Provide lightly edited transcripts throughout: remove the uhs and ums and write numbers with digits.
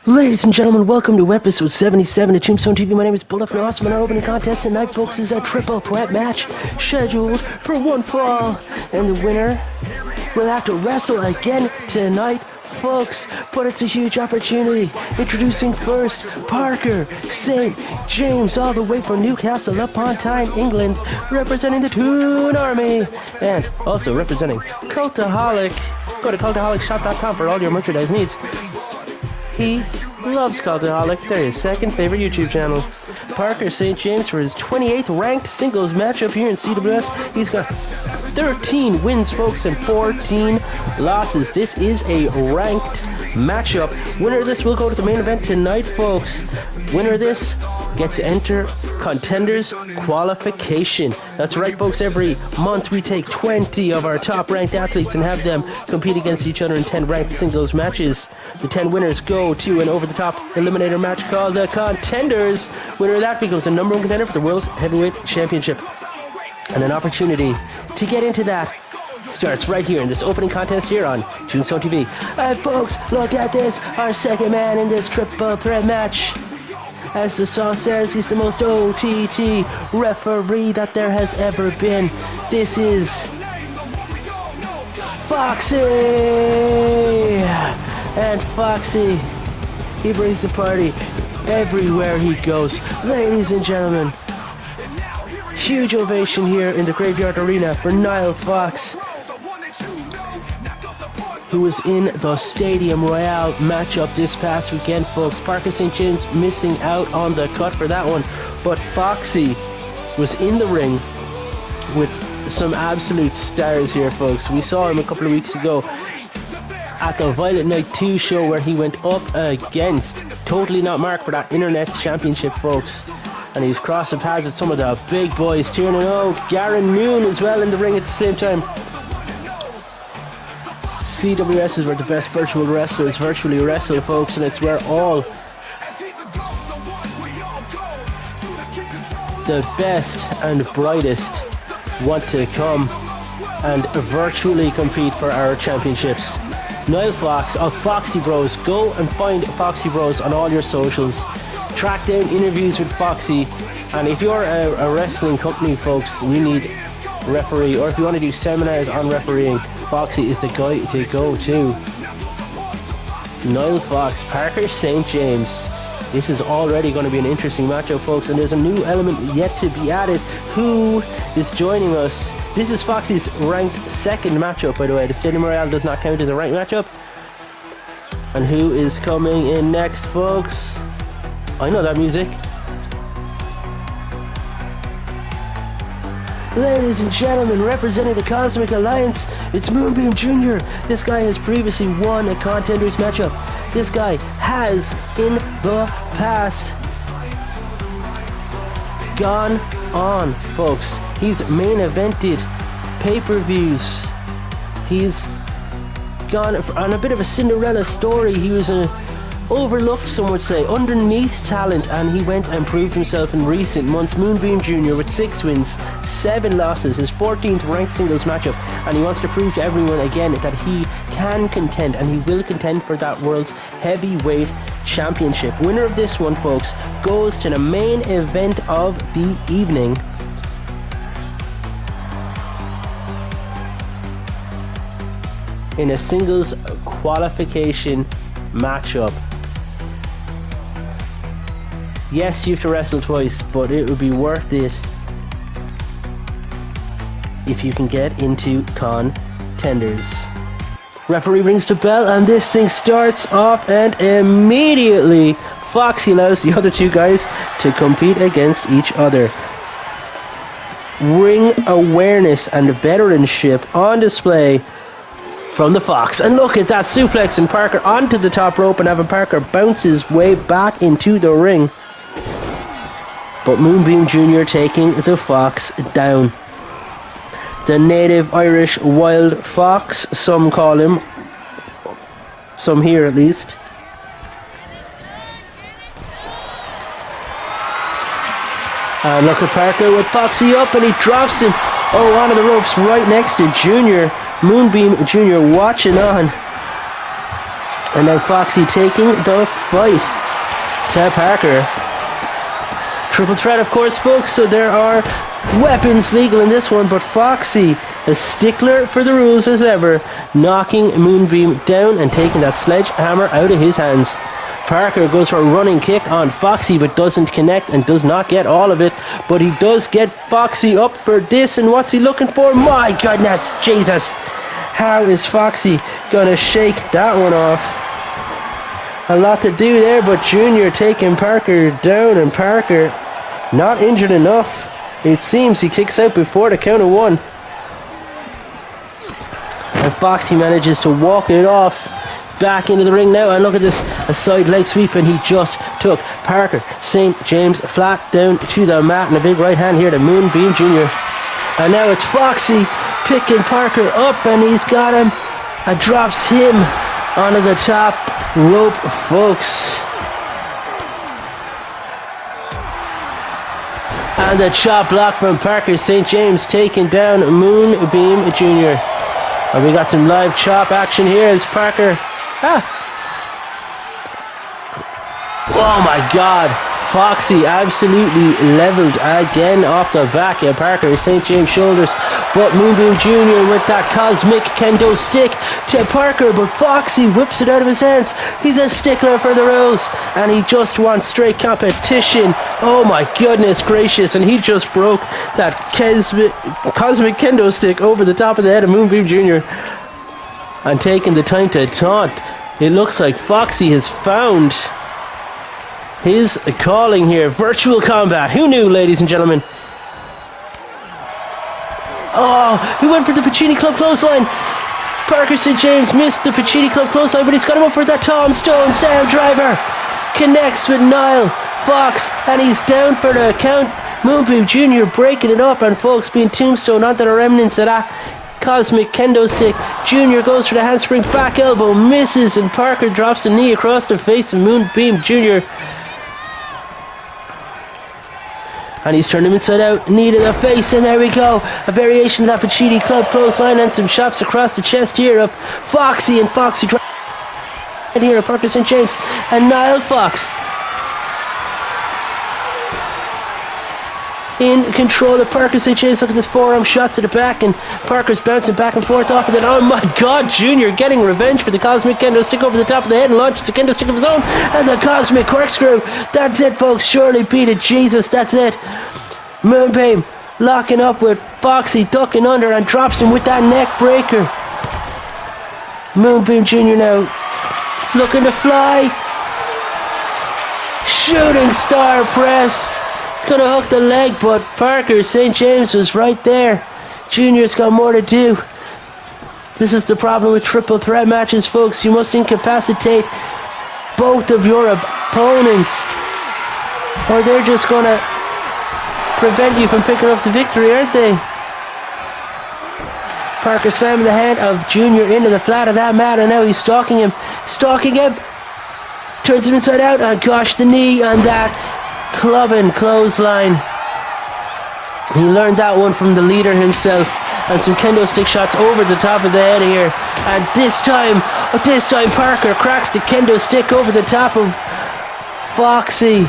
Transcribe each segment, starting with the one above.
Ladies and gentlemen, welcome to episode 77 of Tombstone TV. My name is Bulldog and Awesome, and our opening contest tonight, folks, is a triple threat match scheduled for one fall. And the winner will have to wrestle again tonight, folks. But it's a huge opportunity. Introducing first, Parker St. James, all the way from Newcastle upon Tyne, England, representing the Toon Army. And also representing Cultaholic. Go to cultaholicshop.com for all your merchandise needs. He loves Cultaholic. They're his second favorite YouTube channel. Parker St. James for his 28th ranked singles matchup here in CWS. He's got 13 wins, folks, and 14 losses. This is a ranked matchup. Winner of this will go to the main event tonight, folks. Winner of this gets to enter contenders qualification. That's right, folks. Every month we take 20 of our top ranked athletes and have them compete against each other in 10 ranked singles matches. The 10 winners go to an over-the-top eliminator match called the Contenders. Winner of that becomes the number one contender for the World Heavyweight Championship. And an opportunity to get into that starts right here in this opening contest here on Tombstone TV. Alright, folks, look at this. Our second man in this triple threat match. As the song says, he's the most OTT referee that there has ever been. This is Foxy! And Foxy, he brings the party everywhere he goes. Ladies and gentlemen, huge ovation here in the Graveyard Arena for Niall Fox, who was in the Stadiium Royale matchup this past weekend, folks. Parker St. James missing out on the cut for that one, but Foxy was in the ring with some absolute stars here, folks. We saw him a couple of weeks ago at the Violet Night 2 show where he went up against Totally Not Mark for that Internet's Championship, folks. And he's crossing paths with some of the big boys, Tiernan O, Garen Moon as well in the ring at the same time. CWS is where the best virtual wrestlers virtually wrestle, folks, and it's where all the best and brightest want to come and virtually compete for our championships. Niall Fox of Foxy Bros. Go and find Foxy Bros on all your socials. Track down interviews with Foxy, and if you're a wrestling company, folks, and you need a referee, or if you want to do seminars on refereeing, Foxy is the guy to go to. Niall Fox, Parker St. James. This is already going to be an interesting matchup, folks, and there's a new element yet to be added. Who is joining us? This is Foxy's ranked second matchup, by the way. The Stadiium Royale does not count as a ranked matchup. And who is coming in next, folks? I know that music. Ladies and gentlemen, representing the Cosmic Alliance, it's Moonbeam Jr. This guy has previously won a contenders matchup. This guy has, in the past, gone on, folks. He's main evented pay-per-views. He's gone on a bit of a Cinderella story. He was overlooked, some would say, underneath talent, and he went and proved himself in recent months. Moonbeam Jr. with 6 wins, 7 losses, his 14th ranked singles matchup, and he wants to prove to everyone again that he can contend, and he will contend for that World's Heavyweight Championship. Winner of this one, folks, goes to the main event of the evening. In a singles qualification matchup. Yes, you have to wrestle twice, but it would be worth it if you can get into contenders. Referee rings the bell, and this thing starts off, and immediately Foxy allows the other two guys to compete against each other. Ring awareness and veteranship on display from the Fox. And look at that suplex, and Parker onto the top rope, and having Parker bounce his way back into the ring. But Moonbeam Jr. taking the Fox down. The native Irish Wild Fox, some call him. Some here at least. And look at Parker with Foxy up, and he drops him. Oh, onto the ropes right next to Junior. Moonbeam Jr. watching on. And now Foxy taking the fight to Parker. Triple threat, of course, folks, so there are weapons legal in this one, but Foxy, a stickler for the rules as ever, knocking Moonbeam down and taking that sledgehammer out of his hands. Parker goes for a running kick on Foxy, but doesn't connect and does not get all of it, but he does get Foxy up for this, and what's he looking for? My goodness, Jesus! How is Foxy gonna shake that one off? A lot to do there, but Junior taking Parker down, and Parker not injured enough. It seems he kicks out before the count of one. And Foxy manages to walk it off back into the ring now, and look at this, a side leg sweep, and he just took Parker St. James flat down to the mat, and a big right hand here to Moonbeam Jr. And now it's Foxy picking Parker up, and he's got him and drops him onto the top rope, folks. And the chop block from Parker St. James taking down Moonbeam Jr. And we got some live chop action here as Parker... Oh my God. Foxy absolutely leveled again off the back of Parker St. James' shoulders. But Moonbeam Jr. with that cosmic kendo stick to Parker, but Foxy whips it out of his hands. He's a stickler for the rules, and he just wants straight competition. Oh my goodness gracious, and he just broke that cosmic kendo stick over the top of the head of Moonbeam Jr. and taking the time to taunt. It looks like Foxy has found his calling here. Virtual combat. Who knew, ladies and gentlemen? Oh, he went for the Puccini Club clothesline. Parker St. James missed the Puccini Club clothesline, but he's got him up for that Tombstone Sound Driver. Connects with Niall Fox, and he's down for the count. Moonbeam Jr. breaking it up, and folks being tombstone onto the remnants of that cosmic kendo stick. Jr. goes for the handspring back elbow, misses, and Parker drops a knee across the face of Moonbeam Jr. And he's turned him inside out, knee to the face, and there we go. A variation of that Puccini Club clothesline, and some chops across the chest here of Foxy, and Foxy and here of Parker St. James and Niall Fox in control of Parker St. James. Look at this forearm shots to the back, and Parker's bouncing back and forth off of it. Oh my God, Junior getting revenge for the cosmic kendo stick over the top of the head, and launches a kendo stick of his own, and the cosmic corkscrew. That's it, folks. Surely beat it, Jesus. That's it. Moonbeam locking up with Foxy, ducking under, and drops him with that neck breaker. Moonbeam Jr. now looking to fly. Shooting star press. He's going to hook the leg, but Parker St. James was right there. Junior's got more to do. This is the problem with triple threat matches, folks. You must incapacitate both of your opponents, or they're just going to prevent you from picking up the victory, aren't they? Parker slamming the head of Junior into the flat of that mat, and now he's stalking him. Turns him inside out, and gosh, the knee on that clubbing clothesline. He learned that one from the leader himself, and some kendo stick shots over the top of the head here. And this time Parker cracks the kendo stick over the top of Foxy.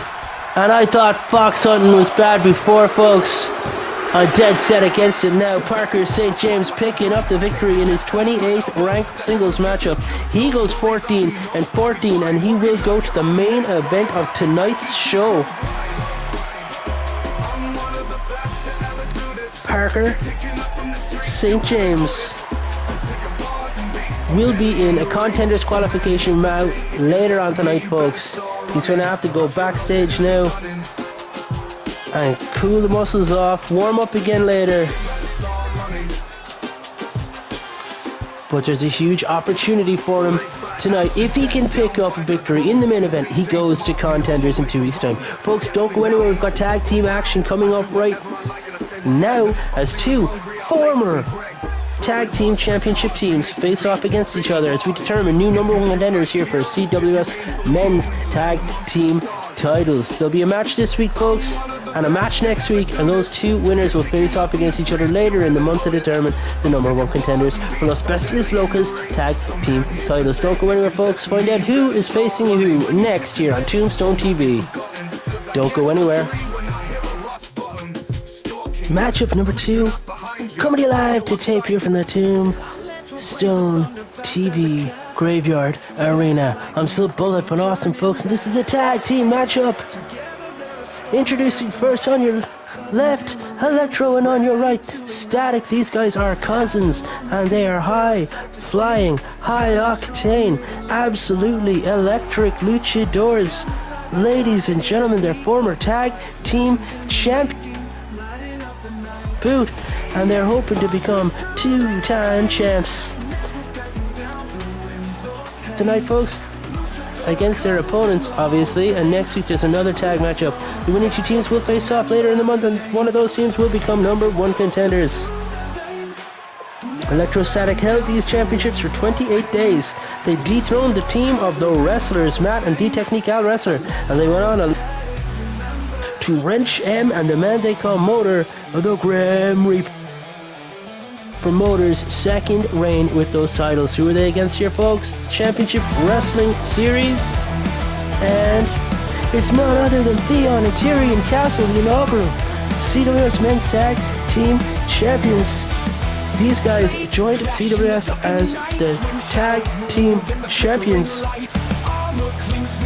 And I thought fox hunting was bad before, folks. I'm dead set against it now. Parker St. James picking up the victory in his 28th ranked singles matchup. He goes 14-14, and he will go to the main event of tonight's show. Parker St. James will be in a contenders qualification match later on tonight, folks. He's going to have to go backstage now and cool the muscles off, warm up again later. But there's a huge opportunity for him tonight. If he can pick up a victory in the main event, he goes to contenders in 2 weeks' time. Folks, don't go anywhere. We've got tag team action coming up right now as two former tag team championship teams face off against each other as we determine new number one contenders here for CWS Men's Tag Team titles. There'll be a match this week, folks, and a match next week, and those two winners will face off against each other later in the month to determine the number one contenders for Los Bestias Locas tag team titles. Don't go anywhere, folks. Find out who is facing who next here on Tombstone TV. Don't go anywhere. Matchup number 2, coming to you live to tape here from the Tombstone TV Graveyard Arena. I'm still Bullet from Austin, folks, and this is a tag team matchup. Introducing first on your left, Electro, and on your right, Static. These guys are cousins, and they are high flying, high octane, absolutely electric luchadors. Ladies and gentlemen, their former tag team champion boot, and they're hoping to become 2-time champs tonight, folks, against their opponents, obviously. And next week there's another tag matchup. The winning two teams will face off later in the month, and one of those teams will become number one contenders. Electrostatic held these championships for 28 days. They dethroned the team of the wrestlers, Matt and D-Technique Al Wrestler, and they went on to Wrench M and the man they call Motor, the Grim Reaper, for Motor's second reign with those titles. Who are they against here, folks? Championship Wrestling Series, and it's none other than Theon and Tyrion Castle, the inaugural CWS Men's Tag Team Champions. These guys joined CWS as the Tag Team Champions.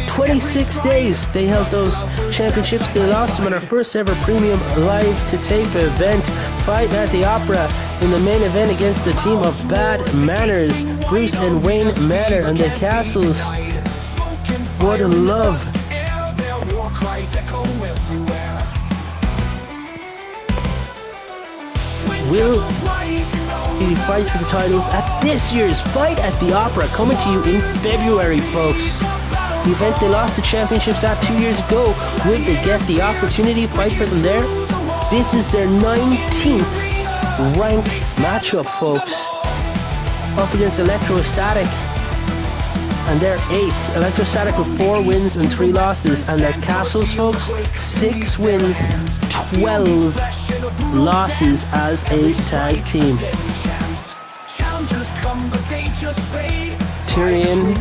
26 days they held those championships. They lost them in our first ever premium live to tape event, Fight at the Opera, in the main event against the team of Bad Manners, Bruce and Wayne Manor, and the Castles. What a love. Will he fight for the titles at this year's Fight at the Opera, coming to you in February, folks? The event they lost the championships at 2 years ago. Will they get the opportunity to fight for them there? This is their 19th ranked matchup, folks, up against Electrostatic, and they're 8th. Electrostatic with 4 wins and 3 losses, and their Castles, folks, 6 wins, 12 losses as a tag team. Tyrion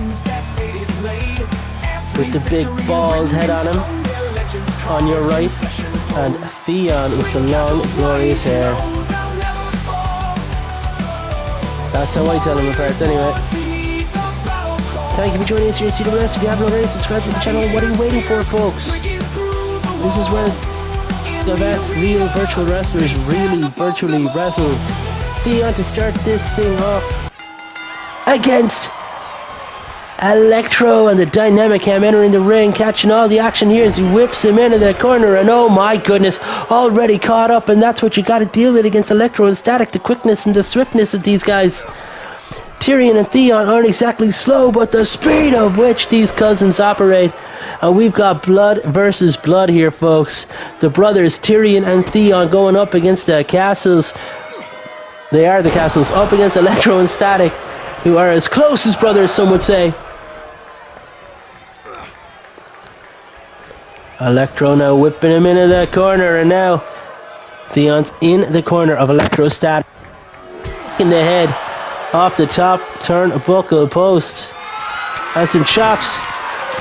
with the big bald head on him on your right, and Theon with the long glorious hair. That's how I tell them apart anyway. Thank you for joining us here at CWS. If you haven't already, subscribe to the channel. What are you waiting for, folks? This is where the best real virtual wrestlers really virtually wrestle. Theon to start this thing off against Electro, and the dynamic cam entering the ring, catching all the action here as he whips him into the corner, and oh my goodness, already caught up, and that's what you got to deal with against Electro and Static, the quickness and the swiftness of these guys. Tyrion and Theon aren't exactly slow, but the speed of which these cousins operate. And we've got blood versus blood here, folks. The brothers Tyrion and Theon going up against the Castles. They are the Castles, up against Electro and Static, who are as close as brothers, some would say. Electro now whipping him into the corner, and now Theon's in the corner of Electrostatic, in the head off the top turnbuckle post, and some chops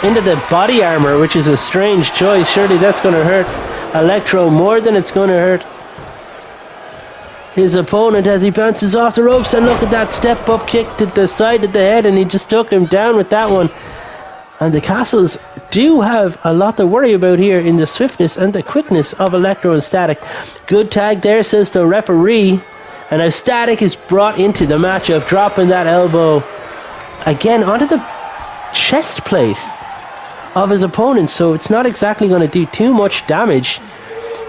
into the body armor, which is a strange choice. Surely that's going to hurt Electro more than it's going to hurt his opponent as he bounces off the ropes. And look at that step up kick to the side of the head, and he just took him down with that one. And the Castles do have a lot to worry about here in the swiftness and the quickness of Electro and Static. Good tag there, says the referee. And now Static is brought into the matchup, dropping that elbow again onto the chest plate of his opponent, so it's not exactly going to do too much damage.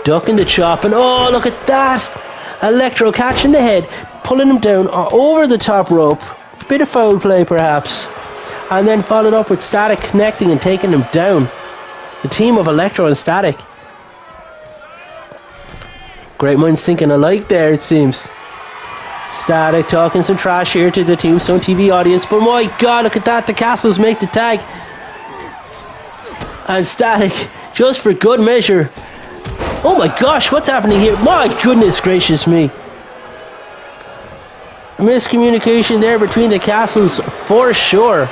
Ducking the chop, and oh, look at that! Electro catching the head, pulling him down over the top rope. Bit of foul play perhaps. And then followed up with Static connecting and taking him down. The team of Electro and Static. Great minds thinking alike there, it seems. Static talking some trash here to the Tombstone TV audience, but my god, look at that, the Castles make the tag. And Static, just for good measure. Oh my gosh, what's happening here? My goodness gracious me. Miscommunication there between the castles for sure.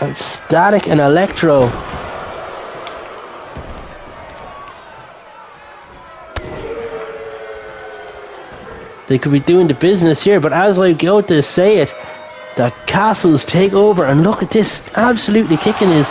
And Static and Electro. They could be doing the business here, but as I go to say it, the castles take over, and look at this, absolutely kicking his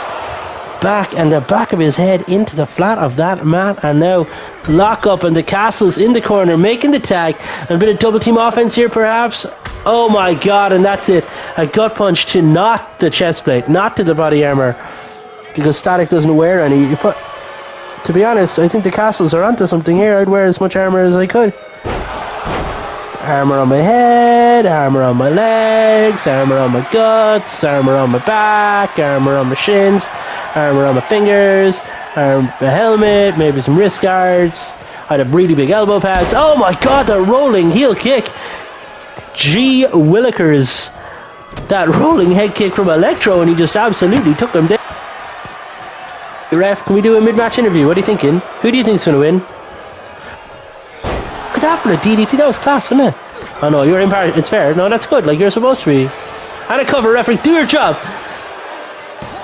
back and the back of his head into the flat of that mat, and now lock up, and the castles in the corner making the tag, and a bit of double team offense here perhaps. Oh my god, and that's it. A gut punch to not the chest plate, not to the body armor, because Static doesn't wear any. To be honest, I think the castles are onto something here. I'd wear as much armor as I could. Armor on my head, armor on my legs, armor on my guts, armor on my back, armor on my shins, armor on my fingers, a helmet, maybe some wrist guards. I'd have really big elbow pads. Oh my god, the rolling heel kick. Gee Willikers. That rolling head kick from Electro, and he just absolutely took him down. Ref, can we do a mid-match interview? What are you thinking? Who do you think's going to win? Look at that for a DDT. That was class, wasn't it? Oh no, you're in part. It's fair. No, that's good. Like you're supposed to be. And a cover, referee. Do your job.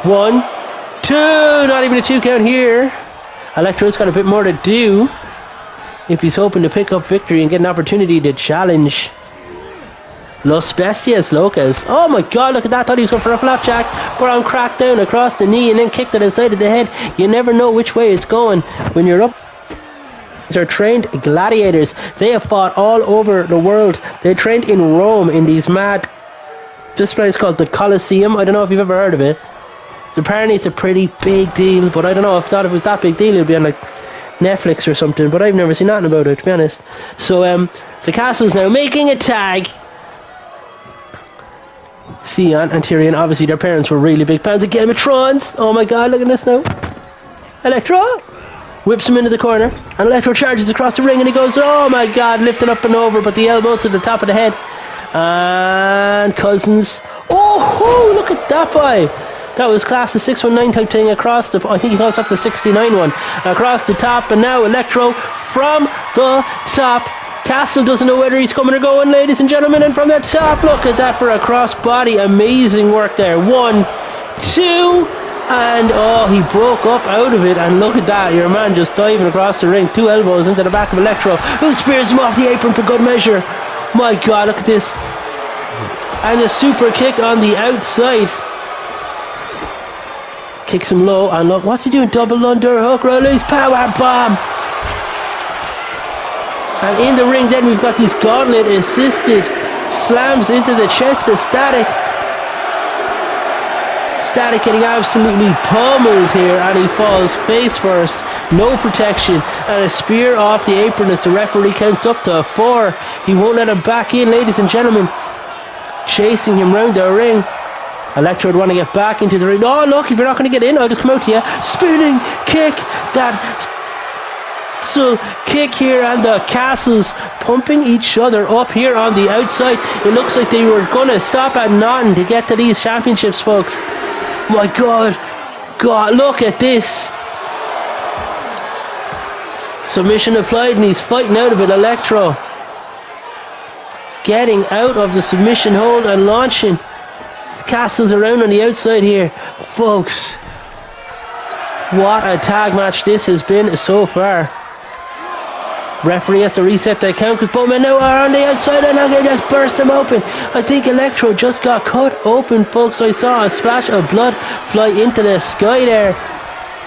1, 2. Not even a 2 count here. Electro's got a bit more to do if he's hoping to pick up victory and get an opportunity to challenge Los Bestias Locas. Oh my god, look at that. Thought he was going for a flapjack. Brown cracked down across the knee and then kicked to the side of the head. You never know which way it's going when you're up. These are trained gladiators. They have fought all over the world. They trained in Rome in these mad... This place called the Colosseum. I don't know if you've ever heard of it. So apparently it's a pretty big deal, but I don't know. If I thought it was that big deal, it would be on like Netflix or something, but I've never seen nothing about it, to be honest. So the castle's now making a tag. Theon and Tyrion, obviously their parents were really big fans of Game of Thrones. Oh my god, look at this now. Electro whips him into the corner, and Electro charges across the ring, and he goes, oh my god, lifting up and over, but the elbow to the top of the head. And Cousins. Oh, look at that boy. That was class, the 619 type thing across the... I think he calls up the 69 one. Across the top, and now Electro from the top. Castle doesn't know whether he's coming or going, ladies and gentlemen, and from the top, look at that for a crossbody. Amazing work there. 1, 2... And oh, he broke up out of it, and look at that, your man just diving across the ring, 2 elbows into the back of Electro, who spears him off the apron for good measure. My god, look at this. And a super kick on the outside. Kicks him low, and look, what's he doing? Double underhook release, power bomb. And in the ring then we've got these gauntlet assisted slams into the chest of Static. Static getting absolutely pummeled here, and he falls face first. No protection, and a spear off the apron as the referee counts up to 4. He won't let him back in, ladies and gentlemen. Chasing him round the ring. Electro would want to get back into the ring. Oh look, if you're not going to get in, I'll just come out to you. Spinning kick, that kick here, and the castles pumping each other up here on the outside. It looks like they were going to stop at nothing to get to these championships, folks. My god, look at this. Submission applied, and he's fighting out of it. Electro getting out of the submission hold and launching. The castles around on the outside here. Folks, what a tag match this has been so far. Referee has to reset the count because both men now are on the outside, and now they just burst them open. I think Electro just got cut open, folks. I saw a splash of blood fly into the sky there.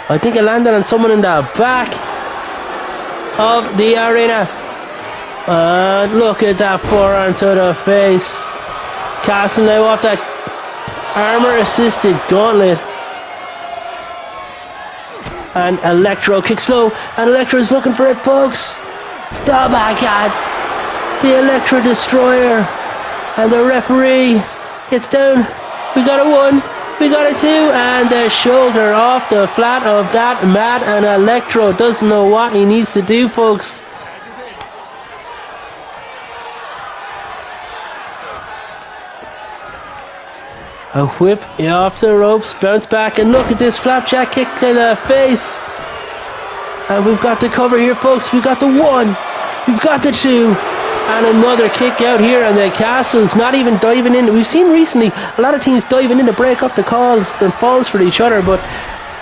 I think it landed on someone in the back of the arena. And look at that forearm to the face. Castle now off that armor assisted gauntlet. And Electro kicks low, and Electro's looking for it, folks. Oh my god, the Electro Destroyer, and the referee gets down. We got a 1, we got a 2, and the shoulder off the flat of that mat, and Electro doesn't know what he needs to do, folks. A whip off the ropes, bounce back, and look at this flapjack kick to the face. And we've got the cover here, folks. We've got the 1, we've got the 2, and another kick out here, and the Castle's not even diving in. We've seen recently a lot of teams diving in to break up the falls for each other, but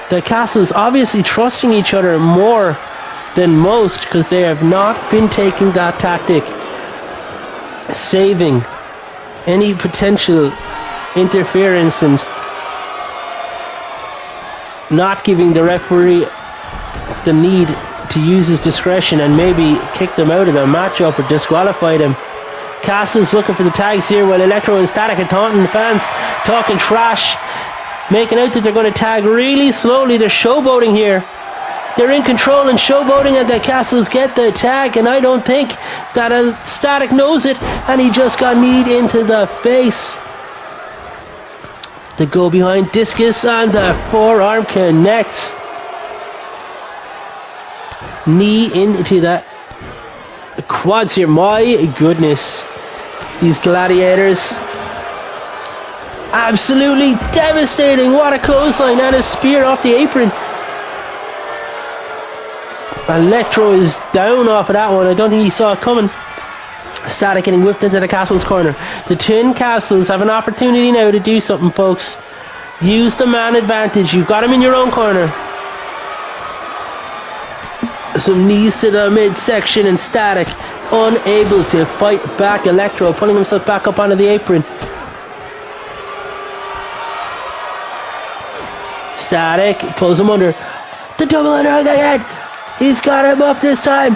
the Castle's obviously trusting each other more than most, because they have not been taking that tactic, saving any potential interference and not giving the referee the need to use his discretion and maybe kick them out of the matchup or disqualify them. Castle's looking for the tags here while Electro and Static are taunting the fans, talking trash, making out that they're going to tag really slowly. They're showboating here. They're in control and showboating, and the Castles get the tag, and I don't think that Static knows it, and he just got kneed into the face. The go behind discus, and the forearm connects. Knee into the quads here. My goodness, these gladiators, absolutely devastating. What a clothesline, and a spear off the apron. Electro is down off of that one. I don't think he saw it coming. Static getting whipped into the Castle's corner. The Twin Castles have an opportunity now to do something, folks. Use the man advantage. You've got him in your own corner. Some knees to the midsection, and Static unable to fight back. Electro pulling himself back up onto the apron. Static pulls him under. The double underhook again. He's got him up this time.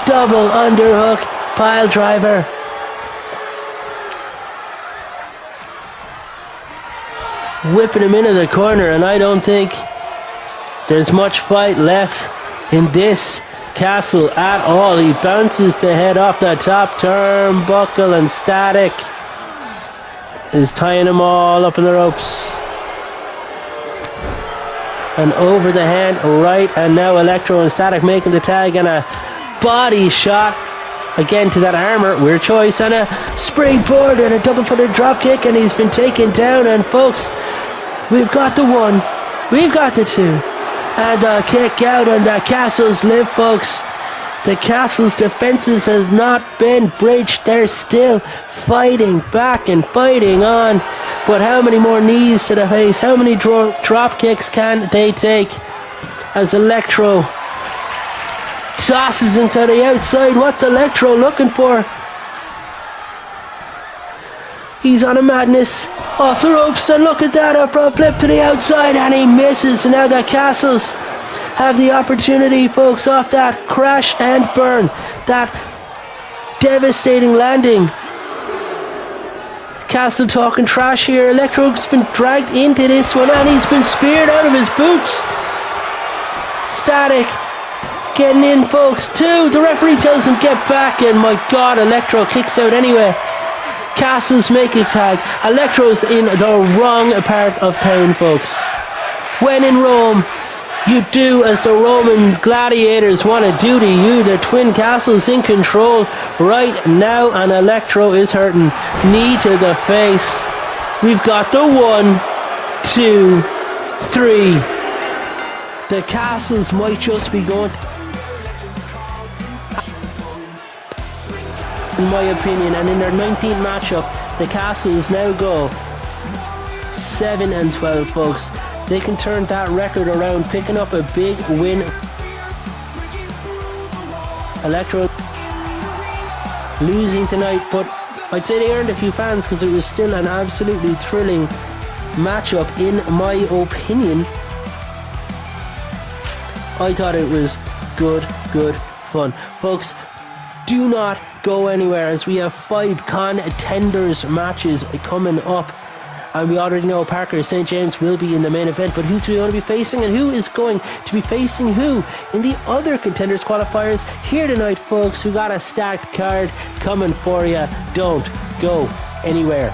Double underhook pile driver. Whipping him into the corner, and I don't think there's much fight left in this Castle at all. He bounces the head off the top turnbuckle, and Static is tying them all up in the ropes. And over the hand right, and now Electro and Static making the tag, and a body shot again to that armor, weird choice, and a springboard and a double footed drop kick, and he's been taken down. And folks, we've got the 1, we've got the 2, and the kick out, and the Castles live, folks. The Castle's defenses have not been breached. They're still fighting back and fighting on. But how many more knees to the face? How many drop kicks can they take? As Electro tosses him to the outside. What's Electro looking for? He's on a madness. Off the ropes, and look at that. A front flip to the outside, and he misses. And now the Castles have the opportunity, folks, off that crash and burn. That devastating landing. Castle talking trash here. Electro's been dragged into this one, and he's been speared out of his boots. Static getting in, folks. 2. The referee tells him get back, and my God, Electro kicks out anyway. Castles make a tag. Electro's in the wrong part of town, folks. When in Rome, you do as the Roman gladiators want to do to you. The Twin Castles in control right now, and Electro is hurting. Knee to the face. We've got the 1, 2, 3. The Castles might just be going, in my opinion, and in their 19th matchup, the Castles now go 7-12, folks. They can turn that record around, picking up a big win. Electro losing tonight, but I'd say they earned a few fans because it was still an absolutely thrilling matchup, in my opinion. I thought it was good fun. Folks, do not go anywhere, as we have 5 contenders matches coming up. And we already know Parker St. James will be in the main event, but who's we going to be facing, and who is going to be facing who in the other contenders qualifiers here tonight, folks? We got a stacked card coming for you. Don't go anywhere.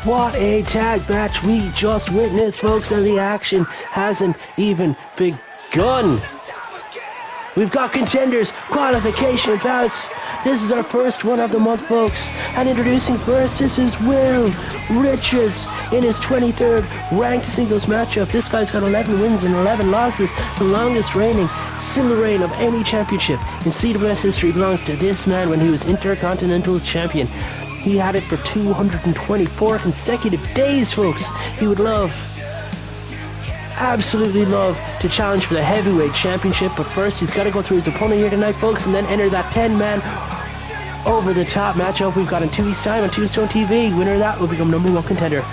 What a tag match we just witnessed, folks, and the action hasn't even begun. We've got contenders, qualification bouts. This is our first one of the month, folks. And introducing first, this is Will Richards in his 23rd ranked singles matchup. This guy's got 11 wins and 11 losses. The longest reigning single reign of any championship in CWS history belongs to this man when he was Intercontinental Champion. He had it for 224 consecutive days, folks. He would absolutely love to challenge for the heavyweight championship, but first he's got to go through his opponent here tonight, folks, and then enter that 10-man over the top matchup we've got in 2 weeks time on Tombstone TV. Winner of that will become #1 contender.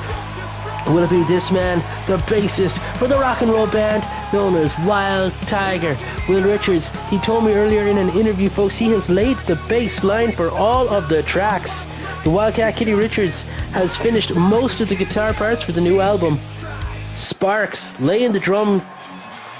Will it be this man, the bassist for the rock and roll band known as Wild Tiger, Will Richards? He told me earlier in an interview, folks, he has laid the bass line for all of the tracks. The Wildcat Kitty Richards has finished most of the guitar parts for the new album. Sparks laying the drum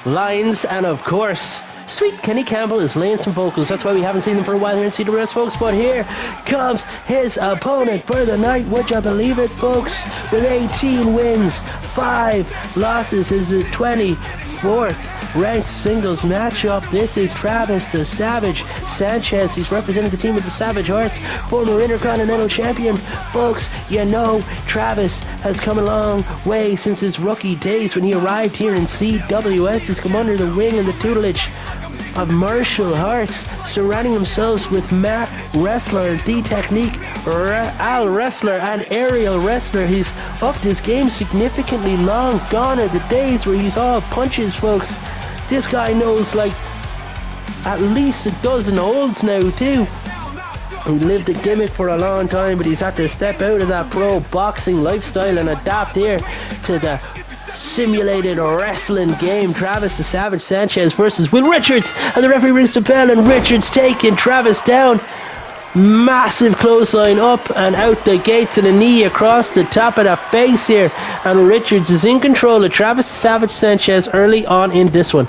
lines, and of course Sweet Kenny Campbell is laying some vocals. That's why we haven't seen them for a while here in CWS, folks. But here comes his opponent for the night. Would you believe it, folks? With 18 wins, 5 losses, is a 24th ranked singles matchup. This is Travis the Savage Sanchez. He's representing the team of the Savage Hearts, former Intercontinental Champion. Folks, you know Travis has come a long way since his rookie days when he arrived here in CWS. He's come under the wing and the tutelage of martial arts, surrounding themselves with Matt Wrestler, The Technique, Al Wrestler, and Aerial Wrestler. He's upped his game significantly. Long gone are the days where he's all punches, folks. This guy knows like at least a dozen holds now too. He lived a gimmick for a long time, but he's had to step out of that pro boxing lifestyle and adapt here to the simulated wrestling game. Travis the Savage Sanchez versus Will Richards, and the referee rings the bell, and Richards taking Travis down. Massive clothesline up and out the gates, and a knee across the top of the face here, and Richards is in control of Travis the Savage Sanchez early on in this one.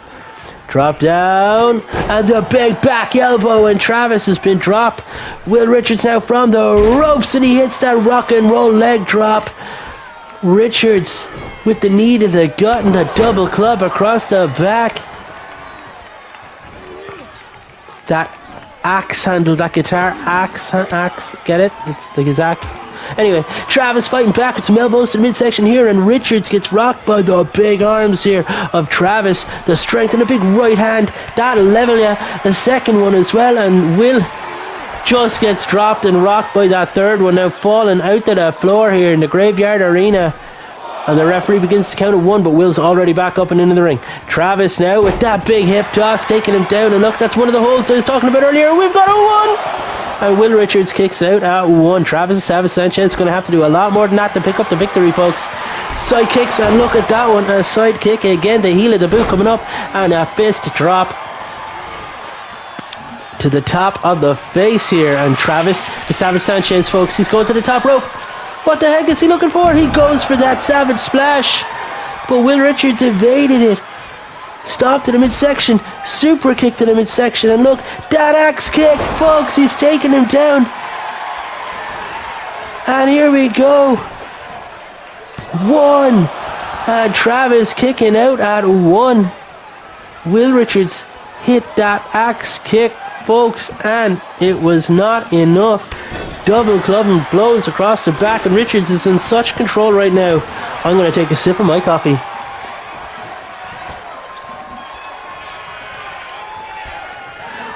Drop down, and the big back elbow, and Travis has been dropped. Will Richards now from the ropes, and he hits that rock and roll leg drop. Richards with the knee to the gut and the double club across the back. That axe handle, that guitar axe, get it? It's like his axe. Anyway, Travis fighting back with some elbows to the midsection here, and Richards gets rocked by the big arms here of Travis. The strength and a big right hand, that'll level ya. The second one as well, and Will just gets dropped and rocked by that third one, now falling out to the floor here in the Graveyard Arena. And the referee begins to count at 1, but Will's already back up and into the ring. Travis now with that big hip toss, taking him down. And look, that's one of the holds I was talking about earlier. We've got a 1! And Will Richards kicks out at 1. Travis the Savage Sanchez is going to have to do a lot more than that to pick up the victory, folks. Side kicks, and look at that one. A side kick again, the heel of the boot coming up. And a fist drop to the top of the face here. And Travis the Savage Sanchez, folks, he's going to the top rope. What the heck is he looking for? He goes for that Savage Splash, but Will Richards evaded it. Stop to the midsection, super kick to the midsection, and look, that axe kick, folks, he's taking him down. And here we go. 1. And Travis kicking out at 1. Will Richards hit that axe kick, folks, and it was not enough. Double clubbing blows across the back, and Richards is in such control right now. I'm going to take a sip of my coffee.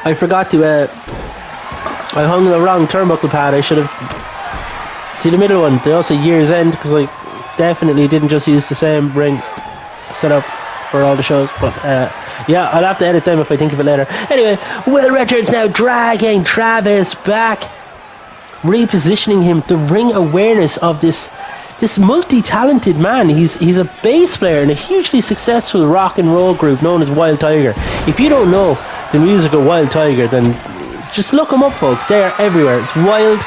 I forgot to I hung the wrong turnbuckle pad. I should have. See the middle one? They also year's end, because I definitely didn't just use the same ring setup for all the shows. But yeah, I'll have to edit them if I think of it later. Anyway, Will Richards now dragging Travis back, repositioning him. The ring awareness of this multi-talented man. He's a bass player in a hugely successful rock and roll group known as Wild Tiger. If you don't know the music of Wild Tiger, then just look them up, folks. They are everywhere. It's wild,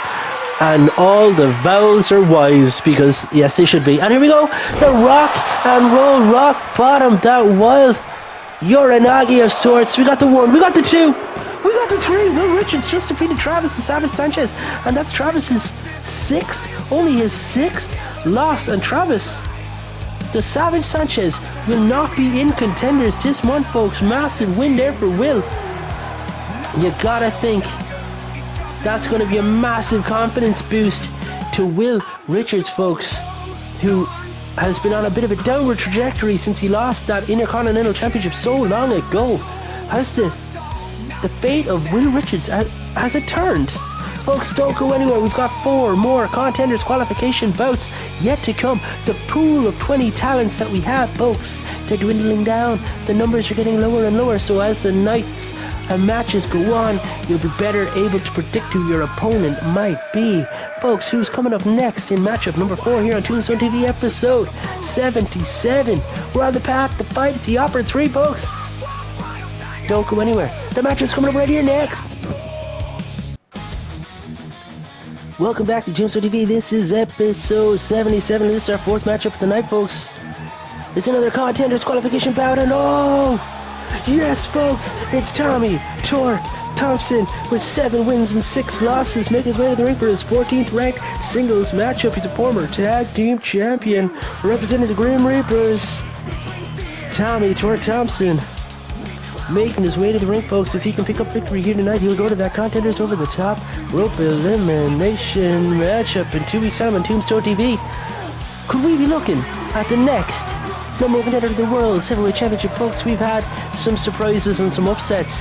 and all the vowels are wise, because yes, they should be. And here we go, the rock and roll rock bottom, that wild Uranagi of sorts. We got the 1, we got the 2, we got the 3. Will Richards just defeated Travis the Savage Sanchez, and that's Travis's 6th, only his 6th loss. And Travis the Savage Sanchez will not be in contenders this month, folks. Massive win there for Will. You gotta think that's going to be a massive confidence boost to Will Richards, folks, who has been on a bit of a downward trajectory since he lost that Intercontinental Championship so long ago. Has the fate of Will Richards, has it turned? Folks, don't go anywhere. We've got 4 more contenders qualification bouts yet to come. The pool of 20 talents that we have, folks, they're dwindling down. The numbers are getting lower and lower, so as the nights and matches go on, you'll be better able to predict who your opponent might be. Folks, who's coming up next in matchup number 4 here on Tombstone TV episode 77? We're on the path to fight at the Opera 3, folks. Don't go anywhere. The matchup's coming up right here next. Welcome back to Tombstone TV. This is episode 77. This is our 4th matchup of the night, folks. It's another contenders qualification bout, and oh! Yes, folks! It's Tommy Torque Thompson with 7 wins and 6 losses, making his way to the ring for his 14th ranked singles matchup. He's a former tag team champion representing the Grim Reapers. Tommy Torque Thompson making his way to the ring, folks. If he can pick up victory here tonight, he'll go to that contenders over the top rope elimination matchup in 2 weeks' time on Tombstone TV. Could we be looking at the next number 1 contender of the World's Heavyweight Championship, folks? We've had some surprises and some upsets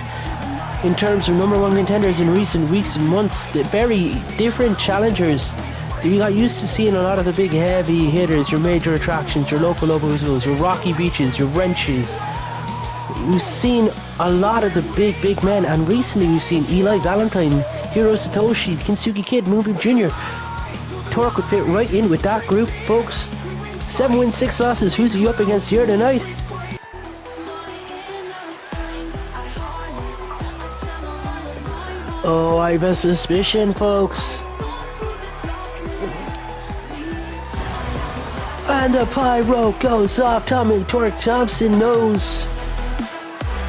in terms of number 1 contenders in recent weeks and months. The very different challengers. We got used to seeing a lot of the big heavy hitters, your major attractions, your local locals, your Rocky Beaches, your Wrenches. We've seen a lot of the big men, and recently we've seen Eli Valentine, Hiro Satoshi, Kinsugi Kid, Moonbeam Jr. Torque would fit right in with that group, folks. 7 wins, 6 losses. Who's he up against here tonight? Oh, I have a suspicion, folks. And the pyro goes off. Tommy Torque Thompson knows.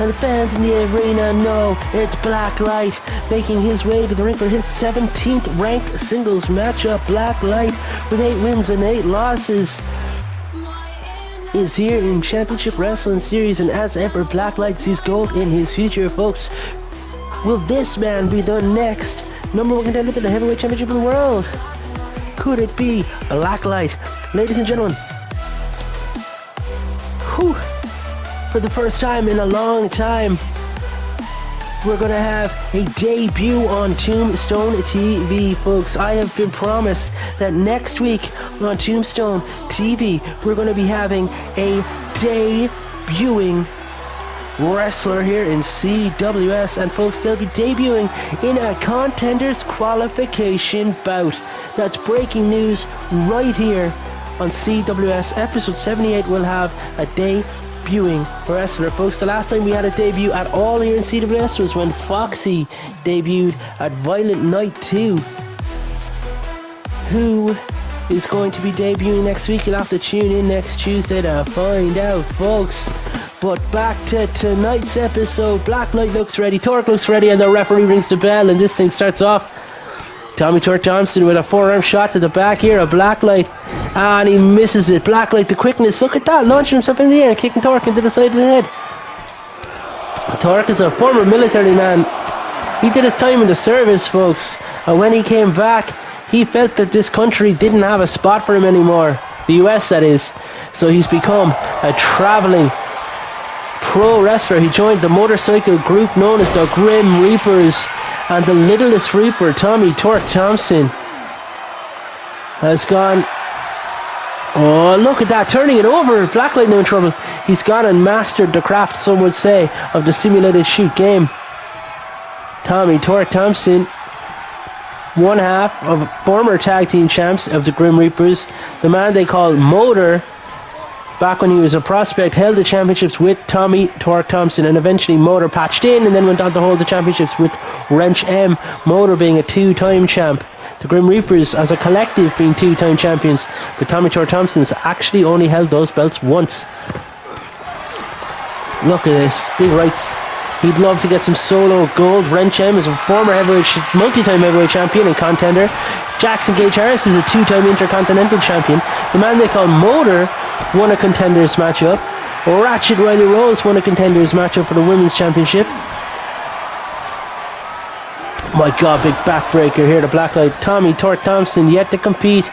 And the fans in the arena know it's Blacklight making his way to the ring for his 17th ranked singles matchup. Blacklight with 8 wins and 8 losses is here in Championship Wrestling Series, and as ever, Blacklight sees gold in his future, folks. Will this man be the next number 1 contender for the Heavyweight Championship of the World? Could it be Blacklight? Ladies and gentlemen, whew. For the first time in a long time, we're going to have a debut on Tombstone TV, folks. I have been promised that next week on Tombstone TV, we're going to be having a debuting wrestler here in CWS. And folks, they'll be debuting in a contenders qualification bout. That's breaking news right here on CWS. Episode 78 will have a debuting wrestler, folks. The last time we had a debut at all here in CWS was when Foxy debuted at Violent Night 2. Who is going to be debuting next week? You'll have to tune in next Tuesday to find out, folks. But back to tonight's episode. Blacklight looks ready, Torque looks ready, and the referee rings the bell, and this thing starts off. Tommy Torque Thompson with a forearm shot to the back here of Blacklight, and he misses it. Blacklight, the quickness, look at that, launching himself in the air and kicking Torque into the side of the head. Torque is a former military man. He did his time in the service, folks, and when he came back, he felt that this country didn't have a spot for him anymore. The US, that is. So he's become a traveling pro wrestler. He joined the motorcycle group known as the Grim Reapers, and the littlest Reaper, Tommy Torque Thompson, has gone. Oh, look at that, turning it over. Blacklight now in trouble. He's gone and mastered the craft, some would say, of the simulated shoot game. Tommy Torque Thompson, one half of former tag team champs of the Grim Reapers, the man they call Motor. Back when he was a prospect, held the championships with Tommy Torque Thompson, and eventually Motor patched in and then went on to hold the championships with Wrench M. Motor being a 2-time champ. The Grim Reapers as a collective being 2-time champions, but Tommy Torque Thompson's actually only held those belts once. Look at this, big rights. He'd love to get some solo gold. Wrench M is a former multi-time heavyweight champion and contender. Jackson Gage Harris is a 2-time intercontinental champion. The man they call Motor won a contenders matchup. Ratchet Riley Rose won a contenders matchup for the women's championship. My God, big backbreaker here. The Blacklight. Tommy Torque Thompson yet to compete.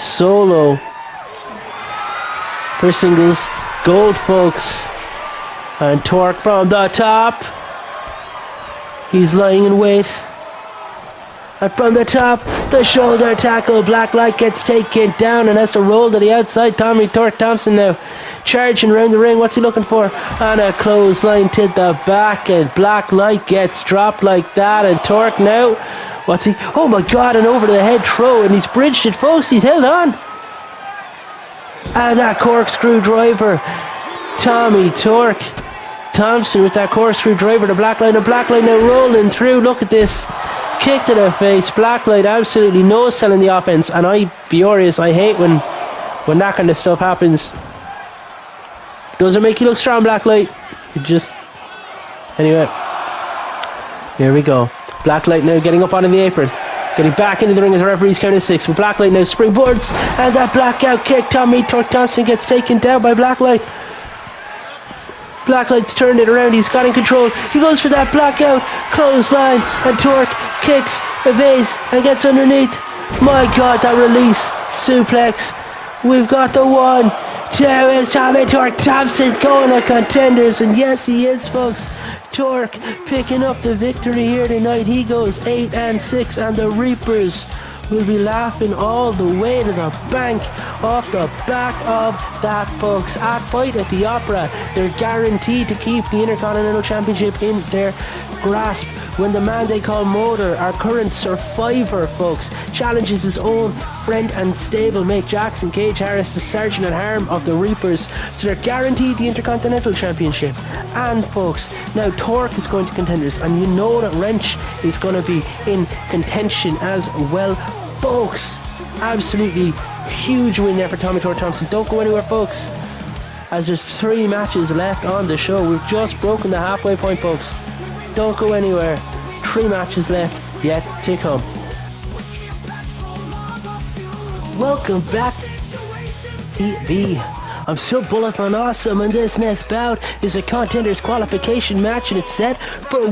Solo. For singles. Gold, folks. And Torque from the top. He's lying in wait. And from the top, the shoulder tackle. Blacklight gets taken down and has to roll to the outside. Tommy Torque Thompson now charging around the ring. What's he looking for? And a clothesline to the back. And Blacklight gets dropped like that. And Torque now. What's he? Oh my God, an over the head throw. And he's bridged it, folks. He's held on. And that corkscrew driver. Tommy Torque Thompson with that corkscrew driver. The Blacklight. The Blacklight now rolling through. Look at this. Kick to the face. Blacklight absolutely no selling the offense, and I'm furious. I hate when that kind of stuff happens. Doesn't make you look strong, Blacklight. You just anyway. Here we go. Blacklight now getting up onto the apron, getting back into the ring as the referee's count of 6. But Blacklight now springboards, and that blackout kick. Tommy Torque Thompson gets taken down by Blacklight. Blacklight's turned it around. He's got in control. He goes for that blackout clothesline, and Torque kicks, evades, and gets underneath. My God, that release suplex. We've got the 1, 2 is Tommy Torque Thompson's going to Contenders, and yes, he is, folks. Torque picking up the victory here tonight. He goes 8-6, and the Reapers will be laughing all the way to the bank off the back of that, folks. At Fight at the Opera, they're guaranteed to keep the Intercontinental Championship in their grasp when the man they call Motor, our current survivor, folks, challenges his own friend and stablemate Jackson Cage Harris, the Sergeant at Harm of the Reapers. So they're guaranteed the Intercontinental Championship. And folks, now Torque is going to Contenders, and you know that Wrench is going to be in contention as well, folks. Absolutely huge win there for Tommy Torque Thompson. Don't go anywhere, folks, as there's 3 matches left on the show. We've just broken the halfway point, folks. Don't go anywhere. 3 matches left yet to come. Welcome back to TV. I'm still Bulletman Awesome, and this next bout is a Contenders qualification match, and it's set for...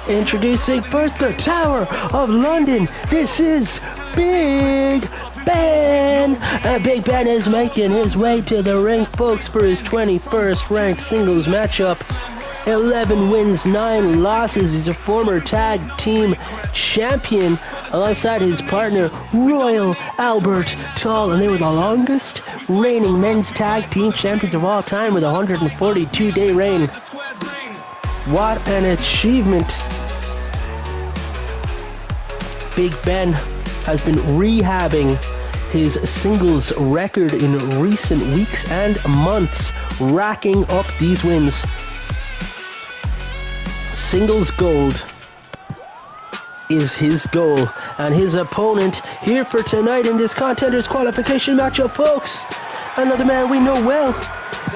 Introducing first the Tower of London. This is Big Ben. Big Ben is making his way to the ring, folks, for his 21st ranked singles matchup. 11 wins, 9 losses. He's a former tag team champion alongside his partner Royal Albert Tall, and they were the longest reigning men's tag team champions of all time with a 142-day reign. What an achievement. Big Ben has been rehabbing his singles record in recent weeks and months, racking up these wins. Singles gold is his goal, and his opponent here for tonight in this Contenders qualification matchup, folks, another man we know well,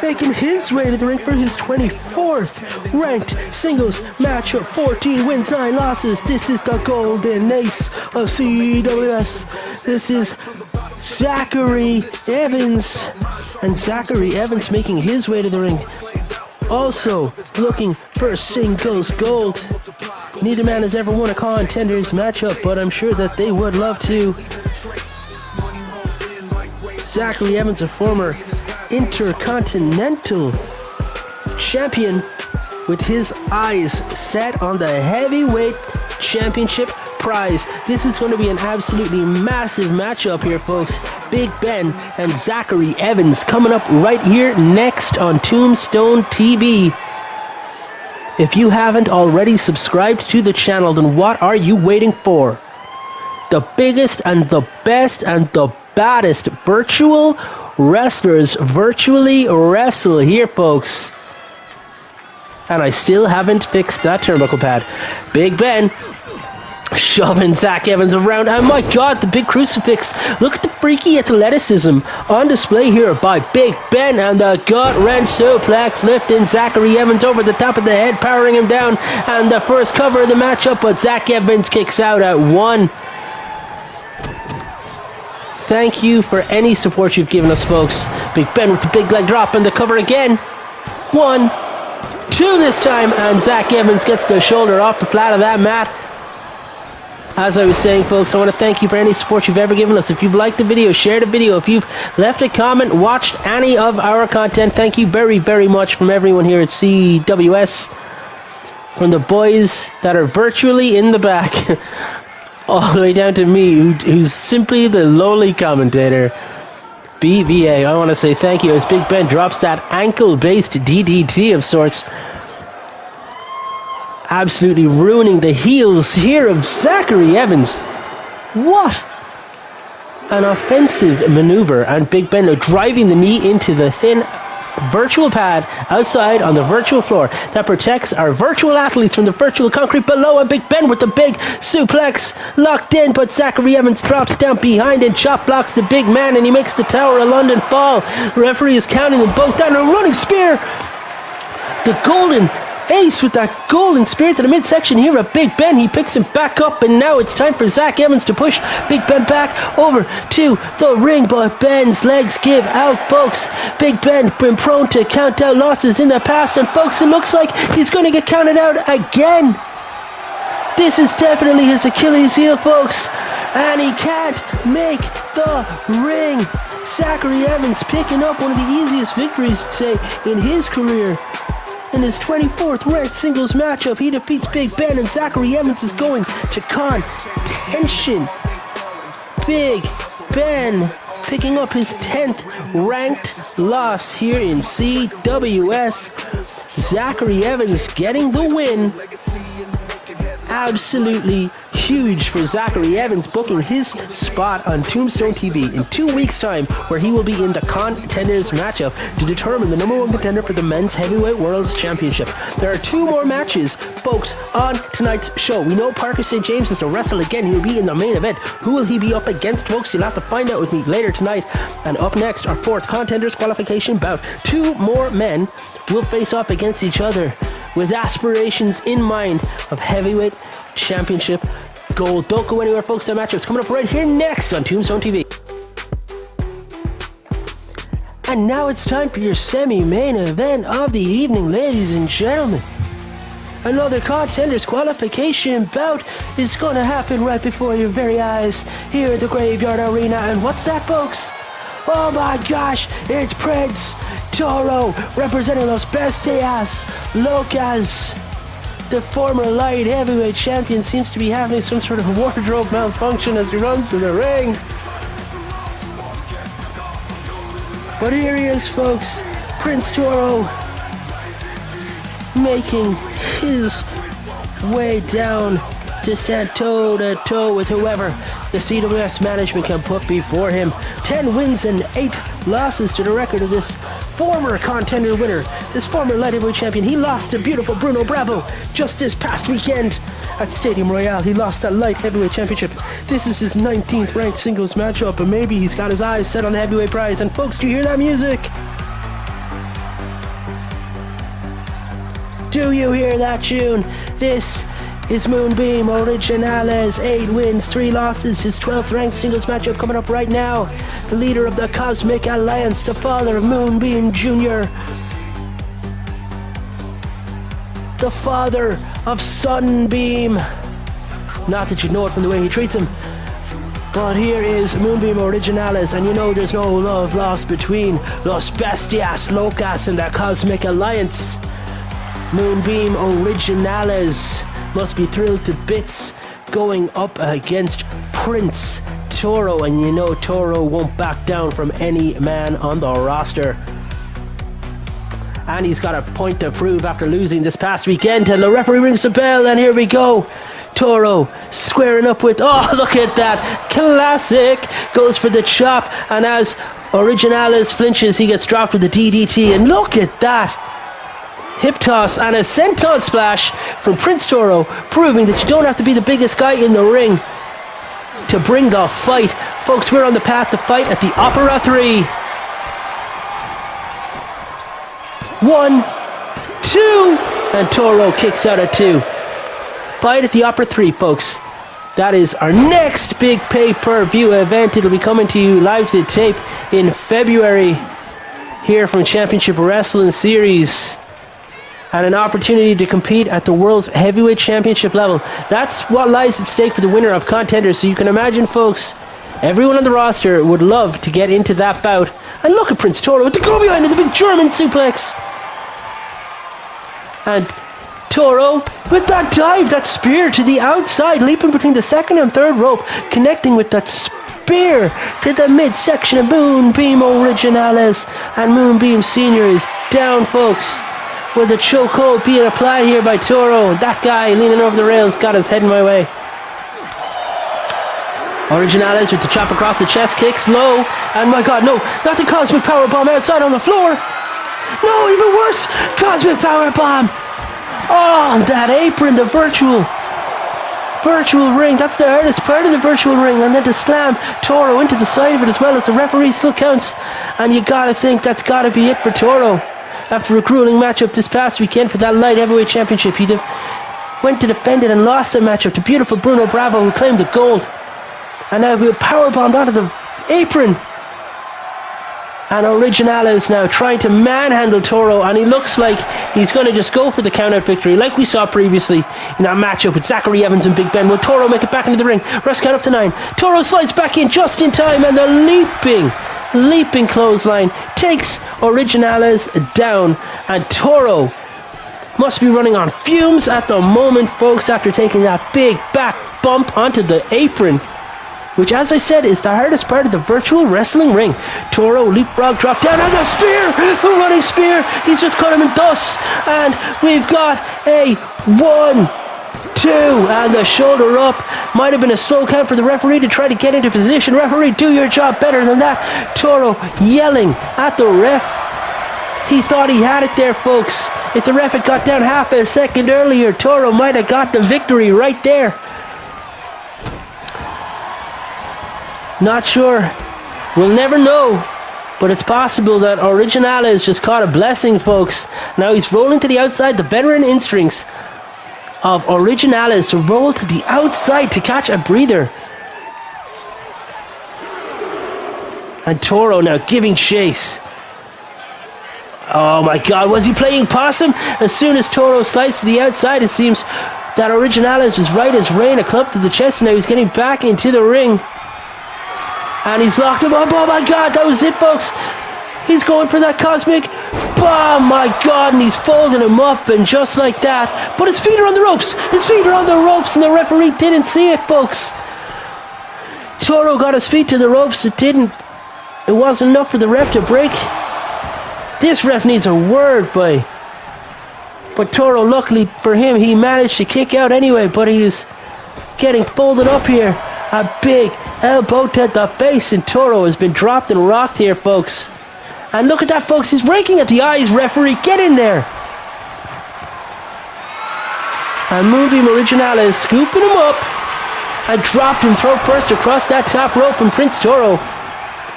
making his way to the ring for his 24th ranked singles matchup. 14 wins, 9 losses. This is the Golden Ace of CWS. This is Zachary Evans, and Zachary Evans making his way to the ring, also looking for singles gold. Neither man has ever won a Contenders matchup, but I'm sure that they would love to. Zachary Evans, a former Intercontinental champion, with his eyes set on the heavyweight championship prize. This is going to be an absolutely massive matchup here, folks. Big Ben and Zachary Evans coming up right here next on Tombstone TV. If you haven't already subscribed to the channel, then what are you waiting for? The biggest and the best and the baddest virtual wrestlers virtually wrestle here, folks. And I still haven't fixed that turnbuckle pad. Big Ben shoving Zach Evans around, and my God, the big crucifix. Look at the freaky athleticism on display here by Big Ben, and the gut-wrench suplex lifting Zachary Evans over the top of the head, powering him down, and the first cover of the matchup, but Zach Evans kicks out at 1. Thank you for any support you've given us, folks. Big Ben with the big leg drop and the cover again. 1, 2 this time, and Zach Evans gets the shoulder off the flat of that mat. As I was saying, folks, I want to thank you for any support you've ever given us. If you've liked the video, share the video. If you've left a comment, watched any of our content, thank you very, very much from everyone here at CWS. From the boys that are virtually in the back, all the way down to me, who's simply the lowly commentator. BVA, I want to say thank you as Big Ben drops that ankle-based DDT of sorts. Absolutely ruining the heels here of Zachary Evans. What an offensive maneuver, and Big Ben driving the knee into the thin virtual pad outside on the virtual floor that protects our virtual athletes from the virtual concrete below, and Big Ben with the big suplex locked in, but Zachary Evans drops down behind and chop blocks the big man, and he makes the Tower of London fall. The referee is counting them both down. A running spear, the golden ace with that golden spear to the midsection here of Big Ben. He picks him back up, and now it's time for Zach Evans to push Big Ben back over to the ring, but Ben's legs give out, folks. Big Ben been prone to count out losses in the past, and folks, it looks like he's going to get counted out again. This is definitely his Achilles heel, folks, and he can't make the ring. Zachary Evans picking up one of the easiest victories, say, in his career. In his 24th ranked singles matchup, he defeats Big Ben, and Zachary Evans is going to contention. Big Ben picking up his 10th ranked loss here in CWS. Zachary Evans getting the win. Absolutely huge for Zachary Evans, booking his spot on Tombstone TV in 2 weeks' time, where he will be in the contenders matchup to determine the #1 contender for the Men's Heavyweight World's Championship. There are 2 more matches, folks, on tonight's show. We know Parker St. James is to wrestle again. He'll be in the main event. Who will he be up against, folks? You'll have to find out with me later tonight. And up next, our 4th contenders qualification bout. 2 more men will face off against each other with aspirations in mind of heavyweight championship gold. Don't go anywhere, folks. That matchup's coming up right here next on Tombstone TV. And now it's time for your semi-main event of the evening, ladies and gentlemen. Another contenders qualification bout is going to happen right before your very eyes here at the Graveyard Arena. And what's that, folks? Oh my gosh, it's Prince Toro representing Los Bestias Locas. The former light heavyweight champion seems to be having some sort of wardrobe malfunction as he runs to the ring. But here he is, folks. Prince Toro making his way down to stand toe-to-toe with whoever the CWS management can put before him. 10 wins and 8 losses to the record of this former contender winner, this former light heavyweight champion. He lost to beautiful Bruno Bravo just this past weekend at Stadium Royale. He lost that light heavyweight championship. This is his 19th ranked singles matchup, but maybe he's got his eyes set on the heavyweight prize. And folks, do you hear that music? Do you hear that tune? This is Moonbeam Originales, 8 wins, 3 losses, his 12th ranked singles matchup coming up right now. The leader of the Cosmic Alliance, the father of Moonbeam Jr., the father of Sunbeam. Not that you know it from the way he treats him, but here is Moonbeam Originales, and you know there's no love lost between Los Bestias Locas and the Cosmic Alliance. Moonbeam Originales must be thrilled to bits going up against Prince Toro, and you know Toro won't back down from any man on the roster. And he's got a point to prove after losing this past weekend, and the referee rings the bell, and here we go. Toro squaring up with, oh, look at that, classic, goes for the chop, and as Originales flinches, he gets dropped with the DDT, and look at that. Hip toss and a senton splash from Prince Toro, proving that you don't have to be the biggest guy in the ring to bring the fight. Folks, we're on the path to fight at the Opera 3. 1, 2, and Toro kicks out at 2. Fight at the Opera 3, folks. That is our next big pay-per-view event. It'll be coming to you live to tape in February here from Championship Wrestling Series. and an opportunity to compete at the World's Heavyweight Championship level. That's what lies at stake for the winner of Contenders. So you can imagine, folks, everyone on the roster would love to get into that bout. And look at Prince Toro with the go behind and the big German suplex. And Toro with that dive, that spear to the outside, leaping between the second and third rope, connecting with that spear to the midsection of Moonbeam Originales. And Moonbeam Sr. is down, folks, with a chokehold being applied here by Toro. That guy leaning over the rails got his head in my way. Originales with the chop across the chest, kicks low, and my god, no, not the Cosmic Powerbomb outside on the floor. No, even worse, Cosmic Powerbomb. Oh, that apron, the virtual ring, that's the hardest part of the virtual ring. And then to slam Toro into the side of it as well as the referee still counts. And you gotta think that's gotta be it for Toro. After a grueling matchup this past weekend for that light heavyweight championship, he went to defend it and lost the matchup to beautiful Bruno Bravo, who claimed the gold. And now we're powerbombed onto the apron. And Originales now trying to manhandle Toro, and he looks like he's going to just go for the count-out victory, like we saw previously in that matchup with Zachary Evans and Big Ben. Will Toro make it back into the ring? Rest count up to 9. Toro slides back in just in time, and the leaping clothesline takes Originales down. And Toro must be running on fumes at the moment, folks, after taking that big back bump onto the apron, which, as I said, is the hardest part of the virtual wrestling ring. Toro leapfrog drop down, and the spear, the running spear. He's just cut him in dust, and we've got a 1, 2, and the shoulder up. Might have been a slow count for the referee to try to get into position. Referee, do your job better than that. Toro yelling at the ref. He thought he had it there, folks. If the ref had got down half a second earlier, Toro might have got the victory right there. Not sure. We'll never know. But it's possible that Originales just caught a blessing, folks. Now he's rolling to the outside. The veteran instincts of Originales to roll to the outside to catch a breather. And Toro now giving chase. Oh my god, was he playing possum? As soon as Toro slides to the outside, it seems that Originales was right as rain, a club to the chest. Now he's getting back into the ring. And he's locked him up. Oh my god, that was it, folks. He's going for that cosmic bomb, my god, and he's folding him up, and just like that. But his feet are on the ropes. His feet are on the ropes, and the referee didn't see it, folks. Toro got his feet to the ropes. It wasn't enough for the ref to break. This ref needs a word, boy. But Toro, luckily for him, he managed to kick out anyway, but he's getting folded up here. A big elbow to the face, and Toro has been dropped and rocked here, folks. And look at that, folks. He's raking at the eyes, referee. Get in there. And Moonbeam Originales scooping him up and dropped him throat first across that top rope. And Prince Toro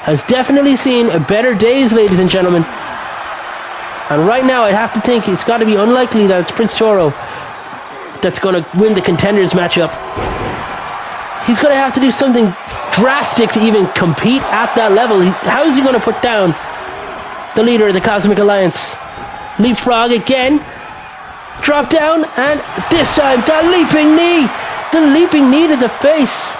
has definitely seen better days, ladies and gentlemen. And right now, I have to think it's got to be unlikely that it's Prince Toro that's going to win the contenders matchup. He's going to have to do something drastic to even compete at that level. How is he going to put down the leader of the Cosmic Alliance? Leapfrog again. Drop down, and this time, the leaping knee. The leaping knee to the face.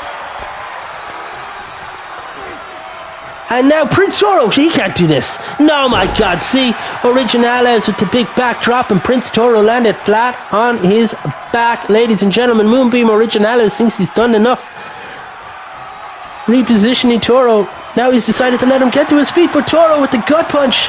And now Prince Toro, he can't do this. No, my god, see? Originales with the big backdrop, and Prince Toro landed flat on his back. Ladies and gentlemen, Moonbeam Originales thinks he's done enough repositioning Toro. Now he's decided to let him get to his feet, but Toro with the gut punch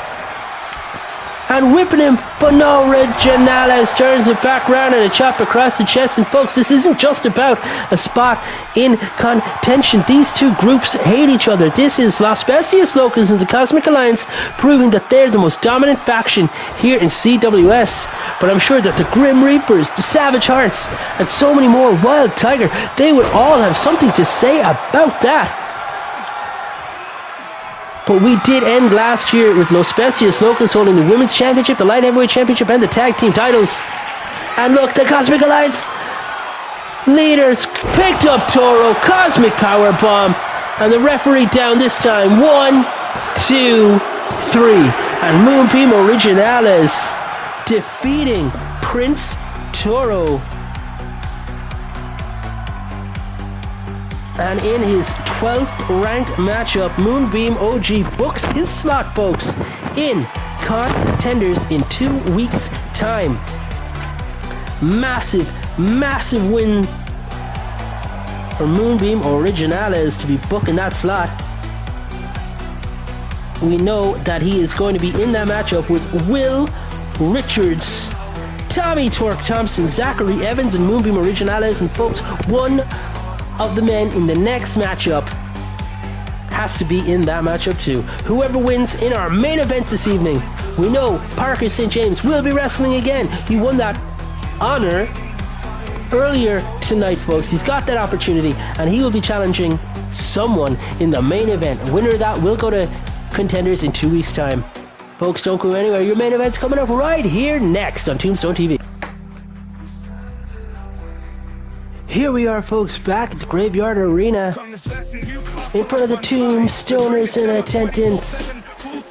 and whipping him, but no, Originales turns it back round and a chop across the chest. And folks, this isn't just about a spot in contention. These two groups hate each other. This is Las Bestias Locas and the Cosmic Alliance proving that they're the most dominant faction here in CWS. But I'm sure that the Grim Reapers, the Savage Hearts, and so many more, Wild Tiger, they would all have something to say about that. But we did end last year with Los Bestias Locals holding the Women's Championship, the Light Heavyweight Championship, and the Tag Team titles. And look, the Cosmic Alliance leaders picked up Toro, Cosmic Power Bomb, and the referee down this time. 1, 2, 3. And Moonbeam Originales defeating Prince Toro. And in his 12th ranked matchup, Moonbeam OG books his slot, folks, in Contenders in 2 weeks' time. Massive win for Moonbeam Originales to be booking that slot. We know that he is going to be in that matchup with Will Richards, Tommy Torque Thompson, Zachary Evans, and Moonbeam Originales. And folks, one of the men in the next matchup has to be in that matchup too. Whoever wins in our main event this evening, we know Parker St. James will be wrestling again. He won that honor earlier tonight, folks. He's got that opportunity, and he will be challenging someone in the main event. A winner of that will go to Contenders in 2 weeks' time. Folks, don't go anywhere. Your main event's coming up right here next on Tombstone TV. Here we are, folks, back at the Graveyard Arena in front of the Tombstoners in attendance.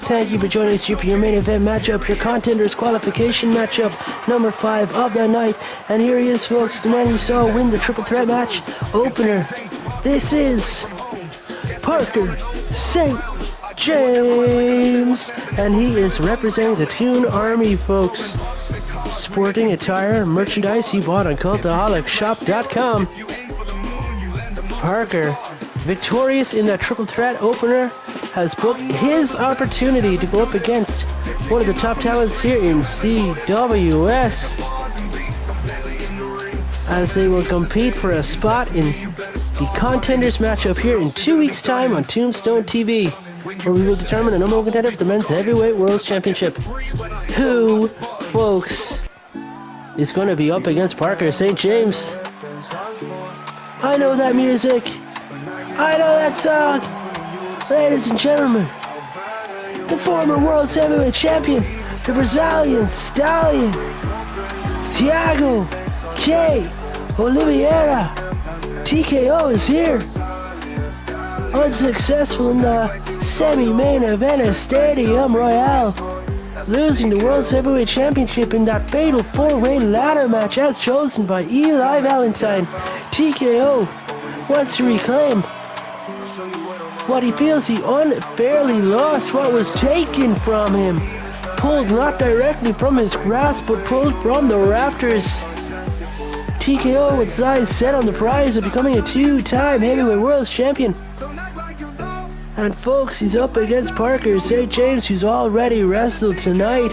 Thank you for joining us here for your main event matchup, your Contenders qualification matchup, number 5 of the night. And here he is, folks, the man you saw win the triple threat match opener. This is Parker St. James, and he is representing the Toon Army, folks. Sporting attire and merchandise he bought on cultaholicshop.com. Parker, victorious in that triple threat opener, has booked his opportunity to go up against one of the top talents here in CWS, as they will compete for a spot in the Contenders matchup here in 2 weeks' time on Tombstone TV, where we will determine the number one contender for the Men's Heavyweight World Championship. Who, folks, is going to be up against Parker St. James? I know that music. I know that song. Ladies and gentlemen, the former World Heavyweight Champion, the Brazilian Stallion, Thiago K. Oliveira, TKO, is here. Unsuccessful in the semi-main event of Stadiium Royale, losing the World Heavyweight Championship in that fatal 4-way ladder match as chosen by Eli Valentine. TKO wants to reclaim what he feels he unfairly lost, what was taken from him. Pulled not directly from his grasp, but pulled from the rafters. TKO with his eyes set on the prize of becoming a 2-time heavyweight world champion. And folks, he's up against Parker St. James, who's already wrestled tonight.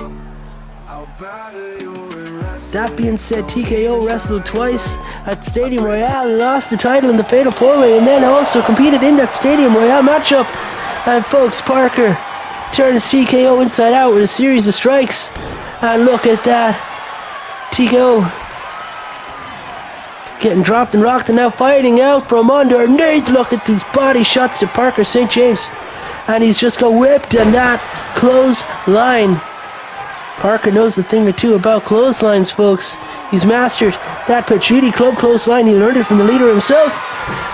That being said, TKO wrestled twice at Stadium Royale, lost the title in the Fatal 4-Way, and then also competed in that Stadium Royale matchup. And folks, Parker turns TKO inside out with a series of strikes. And look at that. TKO getting dropped and rocked and now fighting out from underneath. Look at these body shots to Parker St. James. And he's just got whipped in that clothesline. Parker knows a thing or two about clotheslines, folks. He's mastered that Pachiti Club clothesline. He learned it from the leader himself.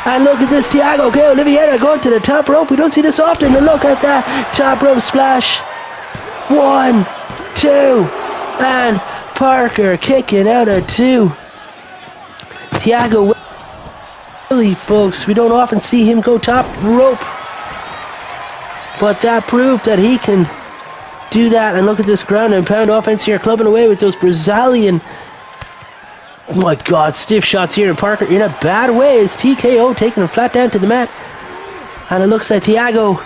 And look at this, Thiago K. Oliveira going to the top rope. We don't see this often. And look at that top rope splash. 1, 2, and Parker kicking out at 2. Thiago, really, folks, we don't often see him go top rope, but that proved that he can do that. And look at this ground and pound offense here, clubbing away with those Brazilian, oh my god, stiff shots here. And Parker in a bad way as TKO taking him flat down to the mat. And it looks like Thiago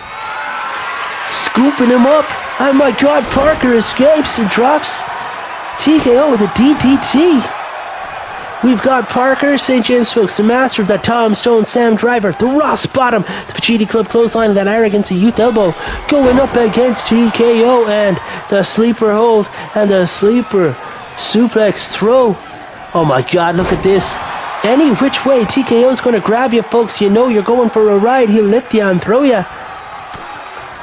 scooping him up. Oh my god, Parker escapes and drops TKO with a DDT. We've got Parker St. James, folks, the master of that Tombstone Sam driver, the Ross bottom, the Pachiti Club clothesline, that arrogance youth elbow, going up against TKO, and the sleeper hold and the sleeper suplex throw. Oh my god, look at this. Any which way TKO's going to grab you, folks. You know you're going for a ride. He'll lift you and throw you.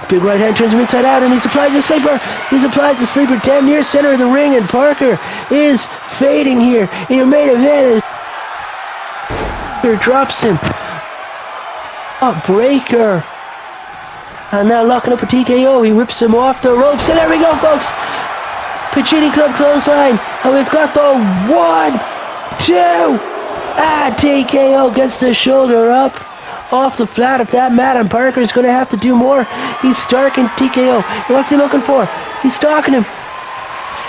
Big right hand turns him inside out, and he's applied the sleeper. He's applied the sleeper damn near center of the ring, and Parker is fading here in your main event. Here drops him. A breaker. And now locking up a TKO. He rips him off the ropes, and there we go, folks. Piccini Club clothesline. And we've got the 1, 2. And TKO gets the shoulder up off the flat of that mat, and Parker's going to have to do more. He's stalking TKO. What's he looking for? He's stalking him.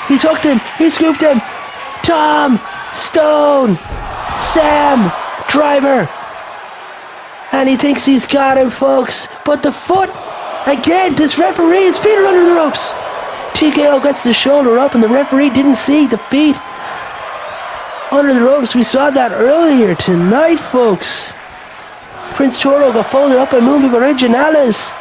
He's hooked him. He scooped him. Tombstone. Sam. Driver. And he thinks he's got him, folks. But the foot. Again, this referee, his feet are under the ropes. TKO gets the shoulder up, and the referee didn't see the feet under the ropes. We saw that earlier tonight, folks. Prince Toro got folded up by Movie Originales.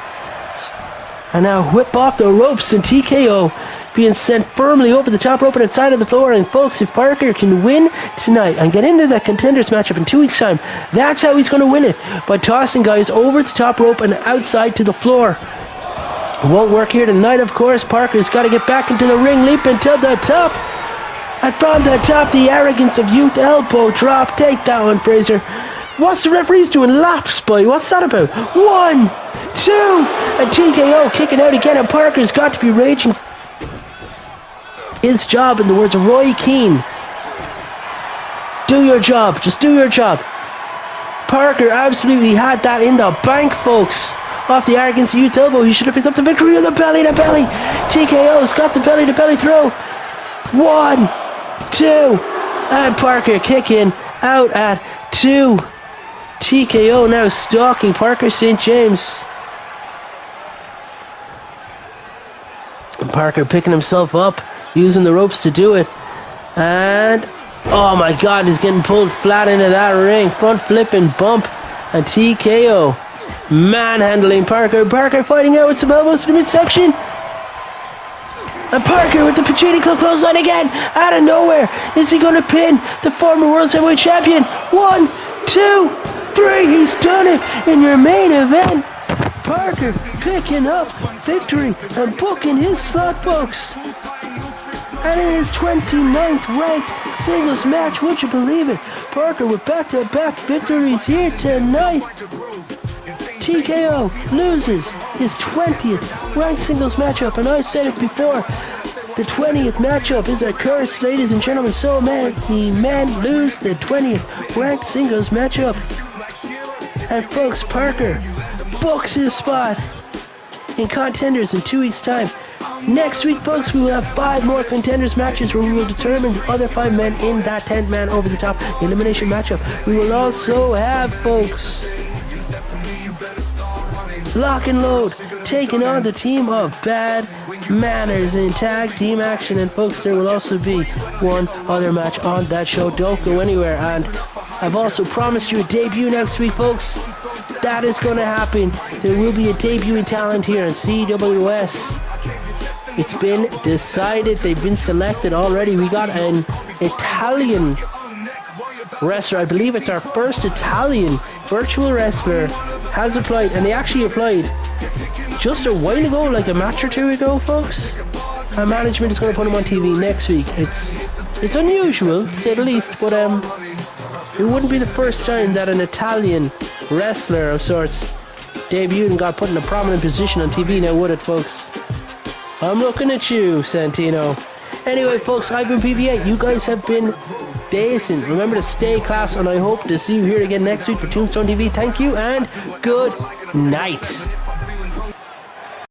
And now whip off the ropes, and TKO being sent firmly over the top rope and outside of the floor. And folks, if Parker can win tonight and get into that contenders matchup in 2 weeks' time, that's how he's going to win it. By tossing guys over the top rope and outside to the floor. It won't work here tonight, of course. Parker's got to get back into the ring, leaping to the top. And from the top, the arrogance of youth, elbow drop. Take that one, Fraser. What's the referee's doing? Laps, boy. What's that about? 1, 2. And TKO kicking out again, and Parker's got to be raging. His job, in the words of Roy Keane. Do your job. Just do your job. Parker absolutely had that in the bank, folks. Off the arrogance of youth elbow, he should have picked up the victory of the belly to belly. TKO's got the belly to belly throw. 1, 2. And Parker kicking out at 2. TKO now stalking Parker St. James. And Parker picking himself up, using the ropes to do it. And oh my god, he's getting pulled flat into that ring. Front flipping bump. And TKO manhandling Parker. Parker fighting out with some elbows to the midsection. And Parker with the Piccini Club clothesline again. Out of nowhere. Is he going to pin the former World Heavyweight Champion? 1, 2, 3. He's done it in your main event. Parker picking up victory and booking his slot, folks. And in his 29th ranked singles match, would you believe it? Parker with back-to-back victories here tonight. TKO loses his 20th ranked singles matchup, and I've said it before, the 20th matchup is a curse, ladies and gentlemen. So many men lose the 20th ranked singles matchup. And folks, Parker books his spot in contenders in 2 weeks' time. Next week, folks, we will have 5 more contenders matches where we will determine the other 5 men in that 10th man over the top elimination matchup. We will also have, folks, Lock and Load taking on the team of Bad Manners in tag team action. And folks, there will also be one other match on that show. Don't go anywhere. And I've also promised you a debut next week, folks. That is going to happen. There will be a debuting talent here in CWS. It's been decided. They've been selected already. We got an Italian wrestler. I believe it's our first Italian virtual wrestler has applied, and they actually applied just a while ago, like a match or 2 ago, folks. Our management is going to put him on TV next week. It's unusual, to say the least, but it wouldn't be the first time that an Italian wrestler of sorts debuted and got put in a prominent position on TV, now would it, folks? I'm looking at you, Santino. Anyway, folks, I've been PV8. You guys have been decent. Remember to stay class, and I hope to see you here again next week for Tombstone TV. Thank you, and good night.